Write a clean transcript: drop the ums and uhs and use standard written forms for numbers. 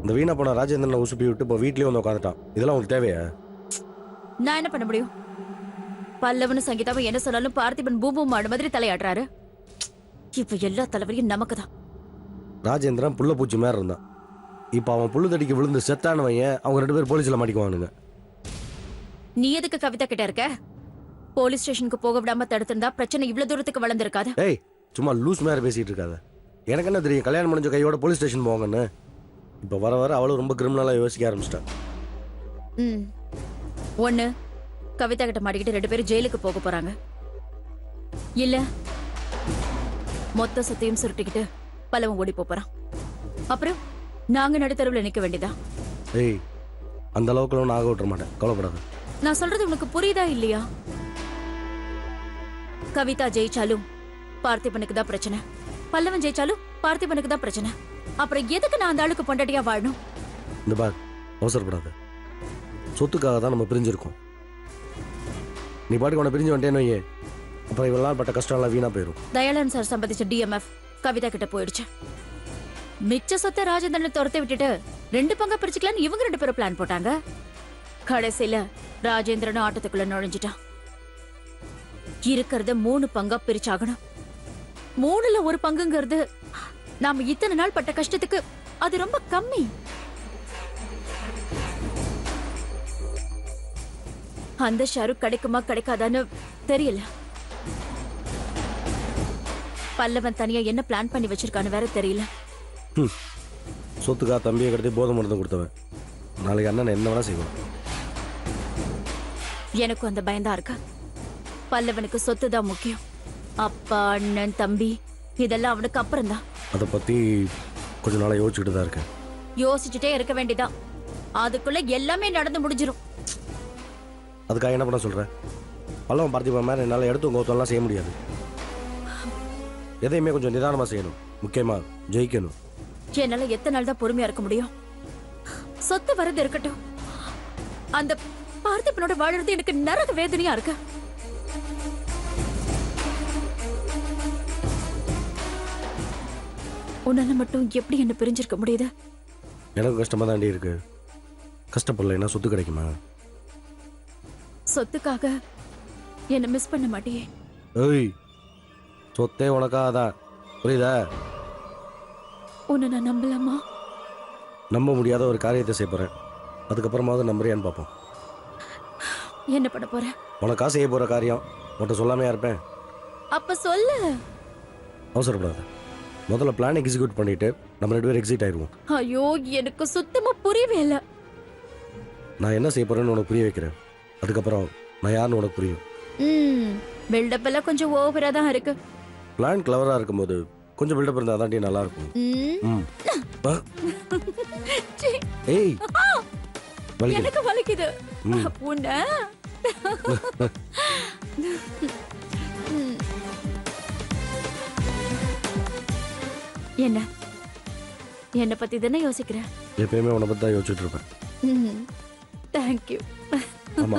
இந்த வீணா போன ராஜேந்திரனை உசுப்பி விட்டு இப்போ வீட்லயே வந்து உட்காந்துட்டான். இதெல்லாம் உங்களுக்கு தேவையா? நான் என்ன பண்ண முடியும்? பல்லவனும் சங்கீதாவும் என்ன சொன்னாலும் பார்த்திபன் பூம்பூம் மாடு மாதிரி தலையாடுறாரு. இப்ப எல்லா தலைவரையும் நமக்கு தான். ராஜேந்திரன் புள்ள பூச்சி மாதிரி இருந்தான். இப்போ அவன் புல்லு தடிக்கு விழுந்து செத்தானவன் அவங்க 2 பேரும் போலீஸ்ல மாட்டிக்குவானுங்க. நீ எதுக்கு கவிதா கிட்ட இருக்க? போலீஸ் ஸ்டேஷனுக்கு போக விடாம தடுத்திருந்தா பிரச்சனை இவ்வளவு தூரத்துக்கு வளர்ந்துருக்காது. ஏய், சும்மா லூஸ் மாதிரி பேசிட்டு இருக்காத. எனக்கு என்ன தெரியும் கல்யாணம் முடிஞ்ச கையோட போலீஸ் ஸ்டேஷன் போவாங்கன்னு. இப்போ வர வர அவளும் ரொம்ப கிரிமினலாக யோசிக்க ஆரம்பிச்சிட்டான். ஒண்ணு கவிதா கிட்ட மாட்டிக்கிட்டு 2 பேரும் ஜெயிலுக்கு போக போறாங்க. இல்ல மொத்த சொத்தையும் சுருட்டிக்கிட்டு பல்லவன் ஓடி போறான். அப்புறம் நாங்க நடுத்தரவுல நிக்க வேண்டியதா? ஏய், அந்த அளவுக்குலாம் நான் ஆக விட்டுற மாட்டேன், கவலைப்படாத. நான் சொல்றது உனக்கு புரியுதா இல்லையா? கவிதா ஜெயிச்சாலும் பார்த்திபனுக்கு தான் பிரச்சனை, பல்லவன் ஜெயிச்சாலும் பார்த்திபனுக்கு தான் பிரச்சனை. அப்புறம் எதுக்கு நான் அந்த ஆளுக்கு பொண்டாட்டியா வாழணும்? இந்த பார், அவசரப்படாத. சொத்துக்காக தான் நம்ம பிரிஞ்சிருக்கோம். நீ பாட்டுக்கு உன பிரிஞ்சு வந்துட்டேன்னு வையே, அப்புறம் இவ்வளவு பட்ட கஷ்டம்லாம் வீணா போயிடும். தயாளன் சார் சம்பந்திச்ச டிஎம்எஃப் கவிதா கிட்ட போயிடுச்சு. மிச்ச சொத்தை ராஜேந்திரனை துரத்தை விட்டுட்டு 2 பங்கா பிரிச்சுக்கலான்னு இவங்க 2 பேரும் பிளான் போட்டாங்க. கடைசியில ராஜேந்திரனும் ஆட்டத்துக்குள்ள நுழைஞ்சிட்டான். இருக்கிறத 3 பங்கா பிரிச்சாகணும். 3ல 1 பங்குங்கிறது நாம இத்தனை நாள் பட்ட கஷ்டத்துக்கு அது ரொம்ப கம்மி. அந்த ஷாரு கிடைக்குமா கிடைக்காதான்னு தெரியல. பல்லவன் தனியா என்ன பிளான் பண்ணி வச்சிருக்கான்னு வேற தெரியல. சொத்துக்கா தம்பியை கடத்தி போதை மருந்து கொடுத்தவன் நாளைக்கு அண்ணன் என்ன வேணா செய்வான். எனக்கும் அந்த பயம்தான் இருக்கு. பல்லவனுக்கு சொத்து தான் முக்கியம். அப்பா, அண்ணன், தம்பி இதெல்லாம் அவனுக்கு அப்புறம் தான். அதை பத்தி கொஞ்ச நாளா யோசிச்சுட்டு தான் இருக்கேன். யோசிச்சுட்டே இருக்க வேண்டியதான். அதுக்குள்ள எல்லாமே நடந்து முடிஞ்சிரும். அதுக்காக என்ன பண்ண சொல்றேன்? பல்லவன் பார்த்திபன் மாதிரி என்னால் எடுத்து கோத்தம்லாம் செய்ய முடியாது. எதையுமே கொஞ்சம் நிதானமாக செய்யணும். முக்கியமா ஜெயிக்கணும். என்னால எத்தனை நாள் தான் பொறுமையா இருக்க முடியும்? சொத்து வரது இருக்கட்டும், அந்த பார்த்திபனோட வாழறது எனக்கு நரக வேதனையா இருக்கு. உன்னால மட்டும் எப்படி என்ன பிரிஞ்சிருக்க முடியுது? எனக்கு கஷ்டமா தாண்டி இருக்கு. கஷ்டப்படலைன்னா சொத்து கிடைக்குமா? சொத்துக்காக என்ன மிஸ் பண்ண மாட்டியே? ஏய், சொத்தே உனக்காதான், புரியுதா? உன்னை நான் நம்பலாமா? நம்ப முடியாத ஒரு காரியத்தை செய்ய போறேன். அதுக்கப்புறமாவது நம்புறியான்னு பார்ப்போம். என்ன பண்ண போற? உனக்கா செய்ய போற காரியம் உன்கிட்ட சொல்லாமையா இருப்பேன்? அப்ப சொல்லு. அவசரப்படாத. முதல்ல பிளான் எக்ஸிக்யூட் பண்ணிட்டு நம்ம 2 பேரும் எக்ஸிட் ஆயிடுவோம். ஐயோ, எனக்கு சுத்தமா புரியவே இல்லை. நான் என்ன செய்ய போறேன்னு உனக்கு புரிய வைக்கிறேன். அதுக்கப்புறம் நான் யாருன்னு உனக்கு புரியும். பில்டப் எல்லாம் கொஞ்சம் ஓவரா தான் இருக்கு. பிளான் கிளவரா இருக்கும்போது கொஞ்சம் பில்டப் இருந்தா தான் நல்லா இருக்கும். ஏய், எனக்கு வலிக்குது. உன்ன என்ன என்ன பத்தி தானே யோசிக்கிற? எப்பயுமே உன்னை பத்தி தான் யோசிச்சுட்டு இருப்பேன். தேங்க்யூ. ஆமா.